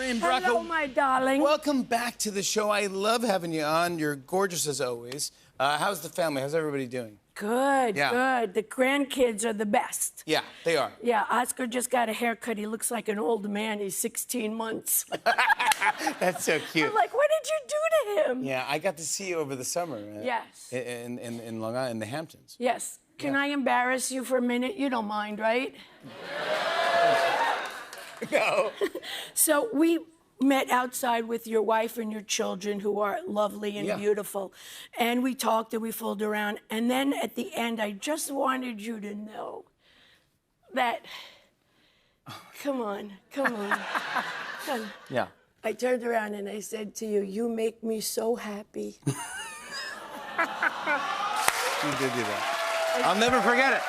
Lorraine Bracco. Hello, my darling. Welcome back to the show. I love having you on. You're gorgeous as always. How's the family? How's everybody doing? Good, Yeah. good. The grandkids are the best. Yeah, they are. Yeah, Oscar just got a haircut. He looks like an old man. He's 16 months. That's so cute. I'm like, what did you do to him? Yeah, I got to see you over the summer. Yes. In Long Island, in the Hamptons. Yes. Can I embarrass you for a minute? You don't mind, right? No. So we met outside with your wife and your children, who are lovely and beautiful. And we talked and we fooled around. And then at the end, I just wanted you to know that, come on. Yeah. I turned around and I said to you, you make me so happy. You did do that. I'll never forget it.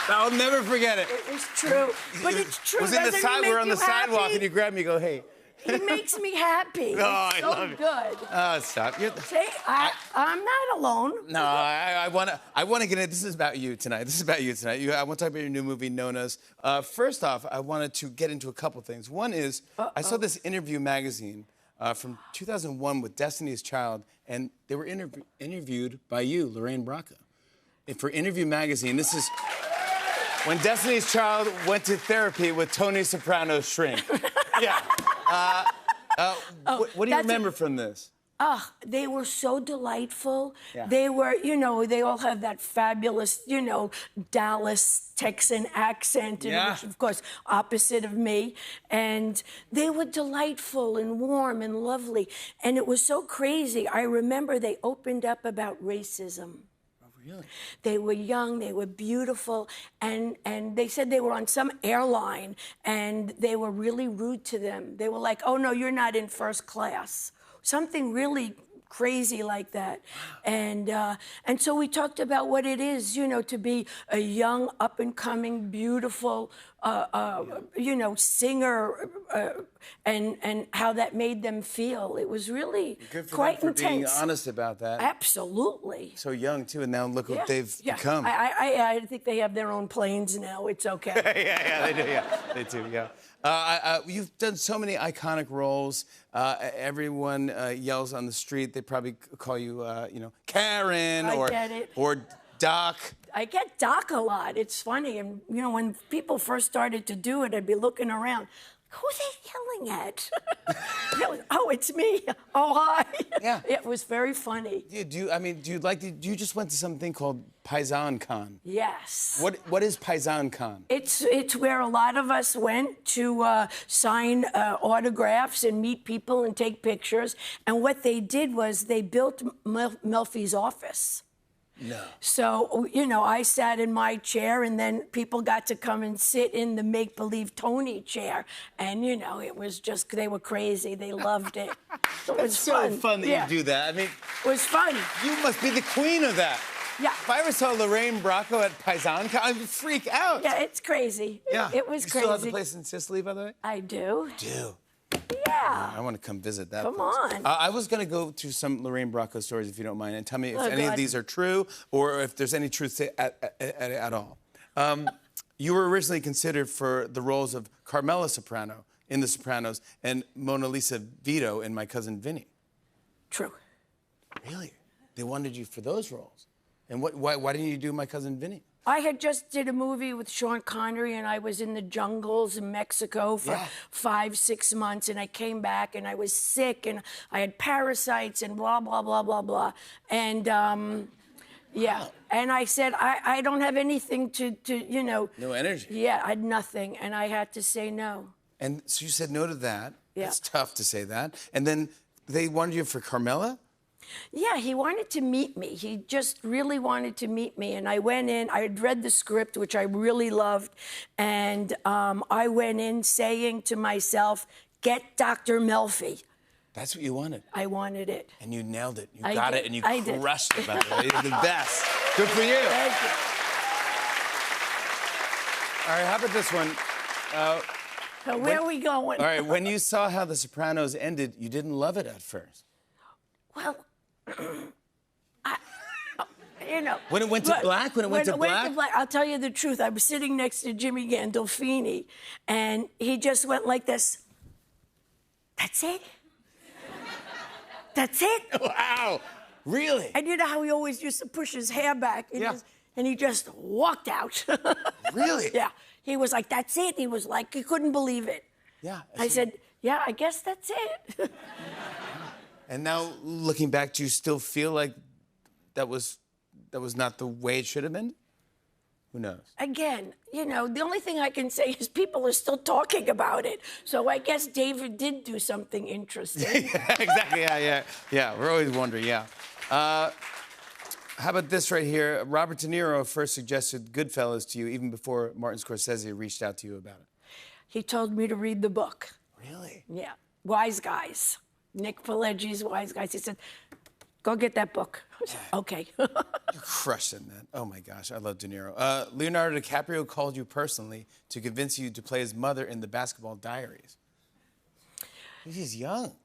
I'll never forget it. It was true. But it's true. It was in the Doesn't he we're make on the you sidewalk happy? and you grab me and go, hey. He makes me happy. Oh, I It's so love it. good. Oh, stop. See, I'm not alone. No, I want to get in. This is about you tonight. I want to talk about your new movie, Nonas. First off, I wanted to get into a couple things. One is, I saw this Interview magazine from 2001 with Destiny's Child, and they were interviewed by you, Lorraine Bracco. And for Interview magazine, this is when Destiny's Child went to therapy with Tony Soprano's shrink. Yeah. What do you remember from this? They were so delightful. Yeah. They were, they all have that fabulous, Dallas Texan accent, which, of course, opposite of me. And they were delightful and warm and lovely. And it was so crazy. I remember they opened up about racism. Really? They were young, they were beautiful, and they said they were on some airline, and they were really rude to them. They were like, oh, no, you're not in first class. Something really crazy like that. And so we talked about what it is, to be a young, up-and-coming, beautiful, singer, and how that made them feel. It was really Good for quite them for being intense. honest about that. Absolutely. So young, too, and now look what they've become. I think they have their own planes now. It's okay. yeah, they do, yeah. They do, yeah. You've done so many iconic roles. Everyone yells on the street. They probably call you, Karen or Doc. I get Doc a lot. It's funny. And, when people first started to do it, I'd be looking around. Who are they yelling at? Oh, it's me. Oh, hi. Yeah. It was very funny. Do you just went to something called Paisan Con? Yes. What is Paisan Con? It's where a lot of us went to sign autographs and meet people and take pictures. And what they did was they built Melfi's office. No. So, I sat in my chair, and then people got to come and sit in the make-believe Tony chair. And, it was just, they were crazy. They loved it. So it was so fun that you do that. I mean, it was fun. You must be the queen of that. Yeah. If I ever saw Lorraine Bracco at Paisan Con, I would freak out. Yeah, it's crazy. Yeah. It was crazy. You still have the place in Sicily, by the way? I do. Do. Yeah. I want to come visit that Come place. on. I was going to go to some Lorraine Bracco stories, if you don't mind, and tell me if any God. of these are true or if there's any truth to at all. You were originally considered for the roles of Carmela Soprano in The Sopranos and Mona Lisa Vito in My Cousin Vinny. True. Really? They wanted you for those roles. And why didn't you do My Cousin Vinny? I had just did a movie with Sean Connery, and I was in the jungles in Mexico for 5-6 months, and I came back, and I was sick, and I had parasites, and blah, blah, blah, blah, blah. And, and I said, I don't have anything to. No energy. Yeah, I had nothing, and I had to say no. And so you said no to that. Yeah. It's tough to say that. And then they wanted you for Carmela? Yeah, he wanted to meet me. He just really wanted to meet me. And I went in, I had read the script, which I really loved. And I went in saying to myself, get Dr. Melfi. That's what you wanted. I wanted it. And you nailed it. You I got did. it, and you I did. crushed it, by the way. You're the best. Good for you. Thank you. All right, how about this one? So where are we going? All right, when you saw how The Sopranos ended, you didn't love it at first. Well, When it went to black? When it went to black? I'll tell you the truth. I was sitting next to Jimmy Gandolfini, and he just went like this. That's it? That's it? Wow. Really? And you know how he always used to push his hair back? And he just walked out. Really? Yeah. He was like, that's it. He was like, he couldn't believe it. Yeah. I said, yeah, I guess that's it. And now, looking back, do you still feel like that was not the way it should have been? Who knows? Again, you know, the only thing I can say is people are still talking about it. So I guess David did do something interesting. Exactly. Yeah. We're always wondering. Yeah. How about this right here? Robert De Niro first suggested Goodfellas to you even before Martin Scorsese reached out to you about it. He told me to read the book. Really? Yeah. Wise Guys. Nick Pileggi's Wise Guys. He said, go get that book. I said, okay. You crushed it, man. Oh, my gosh. I love De Niro. Leonardo DiCaprio called you personally to convince you to play his mother in the Basketball Diaries. He's young.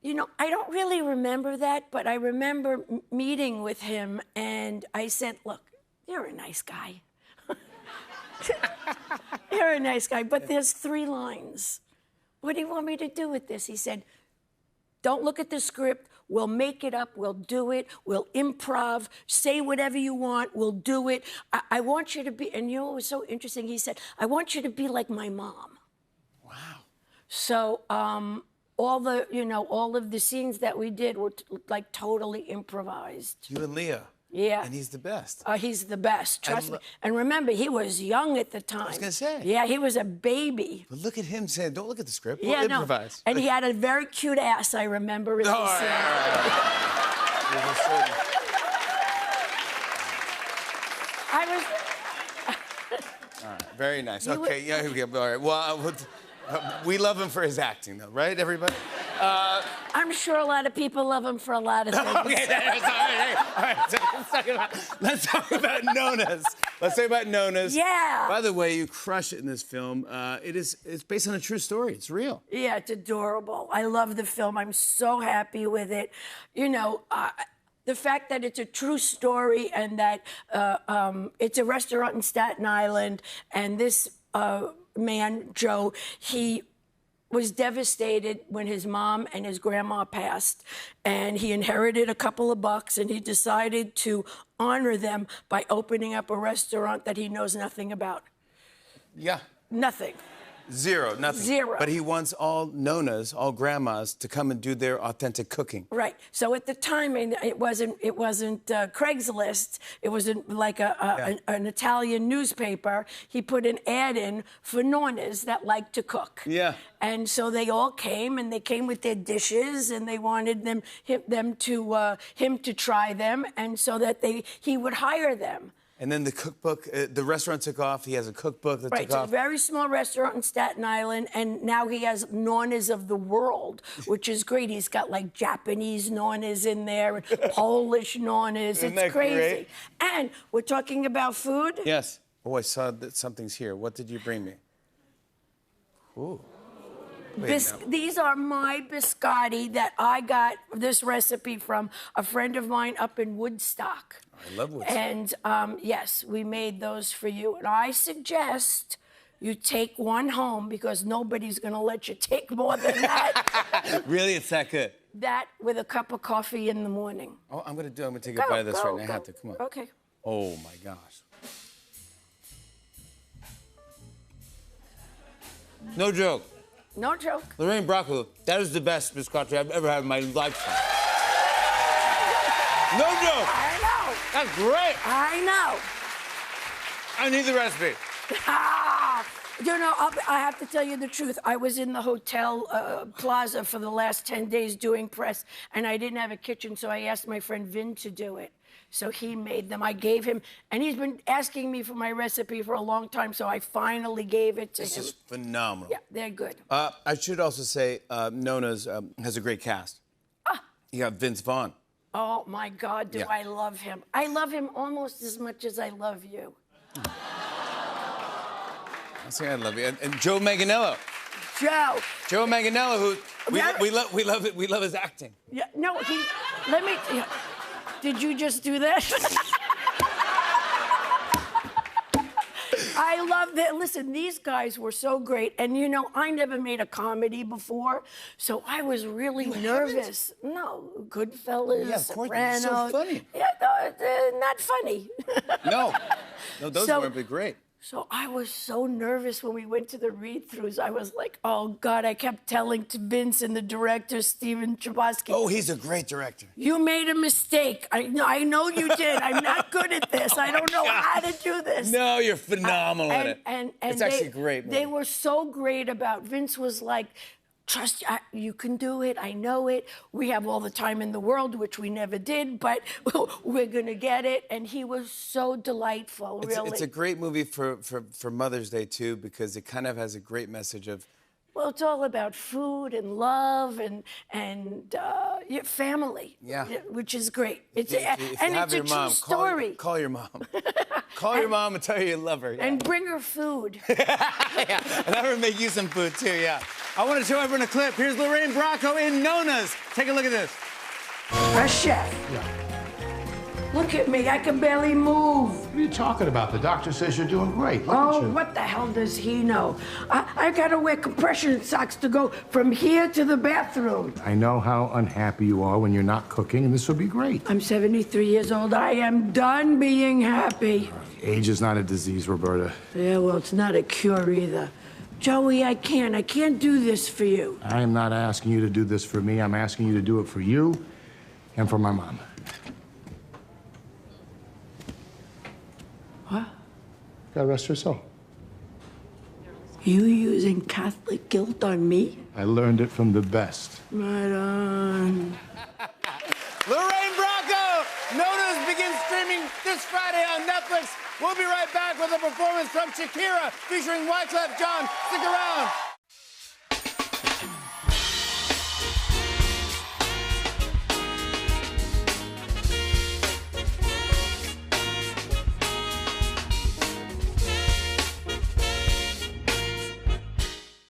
You know, I don't really remember that, but I remember meeting with him, and I said, look, you're a nice guy. You're a nice guy, but there's 3 lines. What do you want me to do with this? He said, don't look at the script. We'll make it up. We'll do it. We'll improv. Say whatever you want. We'll do it. I want you to be, and you know what was so interesting? He said, I want you to be like my mom. Wow. So all of the scenes that we did were like totally improvised. You and Leah. Yeah. And he's the best. He's the best, trust me. And remember, he was young at the time. I was going to say. Yeah, he was a baby. But look at him saying, don't look at the script. Yeah, We'll improvise. And he had a very cute ass, I remember, in the scene. I was... All right, very nice. Okay, yeah, here we go. All right. Well, we love him for his acting, though, right, everybody? I'm sure a lot of people love him for a lot of things. Okay, all right. So let's talk about Nonas. Let's talk about Nonas. Yeah. By the way, you crush it in this film. It's based on a true story. It's real. Yeah, it's adorable. I love the film. I'm so happy with it. You know, the fact that it's a true story and that it's a restaurant in Staten Island, and this man, Joe, he was devastated when his mom and his grandma passed, and he inherited a couple of bucks, and he decided to honor them by opening up a restaurant that he knows nothing about. Yeah. Nothing. Zero, nothing. Zero. But he wants all Nonas, all grandmas, to come and do their authentic cooking. Right. So at the time, and it wasn't Craigslist. It was like an Italian newspaper. He put an ad in for Nonas that liked to cook. Yeah. And so they all came, and they came with their dishes, and they wanted him to try them, and so that he would hire them. And then the cookbook, the restaurant took off. He has a cookbook that took off. Right, it's a very small restaurant in Staten Island, and now he has Nonas of the world, which is great. He's got like Japanese Nonas in there, and Polish Nonas. It's crazy. Great? And we're talking about food. Yes. Oh, I saw that something's here. What did you bring me? Ooh. These are my biscotti that I got this recipe from a friend of mine up in Woodstock. I love Woodstock. And yes, we made those for you. And I suggest you take one home because nobody's going to let you take more than that. Really? It's that good? That with a cup of coffee in the morning. Oh, I'm going to take a bite of this right now. I have to. Come on. Okay. Oh, my gosh. No joke. No joke. Lorraine Bracco, that is the best biscotti I've ever had in my lifetime. No joke. I know. That's great. I know. I need the recipe. You know, I have to tell you the truth. I was in the hotel plaza for the last 10 days doing press, and I didn't have a kitchen, so I asked my friend Vin to do it. So he made them. I gave him, and he's been asking me for my recipe for a long time, so I finally gave it to him. This is phenomenal. Yeah, they're good. I should also say Nona's has a great cast. You got Vince Vaughn. Oh, my God, do I love him. I love him almost as much as I love you. I say I love you. And Joe Manganiello. Joe Manganiello, who we love his acting. Yeah, no, let me. Did you just do that? I I love that. Listen, these guys were so great. And, you know, I never made a comedy before, so I was really nervous. No, Goodfellas, Yeah, of course. Sopranos. It's so funny. Yeah, no, not funny. No, those So- weren't great. So I was so nervous when we went to the read-throughs. I was like, oh, God, I kept telling to Vince and the director, Steven Chbosky, Oh, he's a great director. you made a mistake. I know you did. I'm not good at this. I don't know how to do this. No, you're phenomenal at it. And it's they, actually a great movie. They were so great about. Vince was like, trust, you can do it. I know it. We have all the time in the world, which we never did, but we're gonna get it. And he was so delightful. Really, It's a great movie for Mother's Day too, because it kind of has a great message of. well, it's all about food and love and your family. Yeah. Which is great. It's If you and have it's a your true mom, story. Call your mom. Call your mom and tell her you love her. Yeah. And bring her food. Yeah, and I'm gonna make you some food too. Yeah. I want to show everyone a clip. Here's Lorraine Bracco in Nona's. Take a look at this. A chef. Look at me. I can barely move. What are you talking about? The doctor says you're doing great. Look at Oh, you. what the hell does he know? I gotta wear compression socks to go from here to the bathroom. I know how unhappy you are when you're not cooking, and this will be great. I'm 73 years old. I am done being happy. Age is not a disease, Roberta. Yeah, well, it's not a cure either. Joey, I can't do this for you. I am not asking you to do this for me. I'm asking you to do it for you and for my mom. What? God rest her soul. You using Catholic guilt on me? I learned it from the best. Right on. Lorraine Bracco! Nona's begins streaming this Friday on Netflix. We'll be right back with a performance from Shakira featuring Wyclef Jean. Stick around.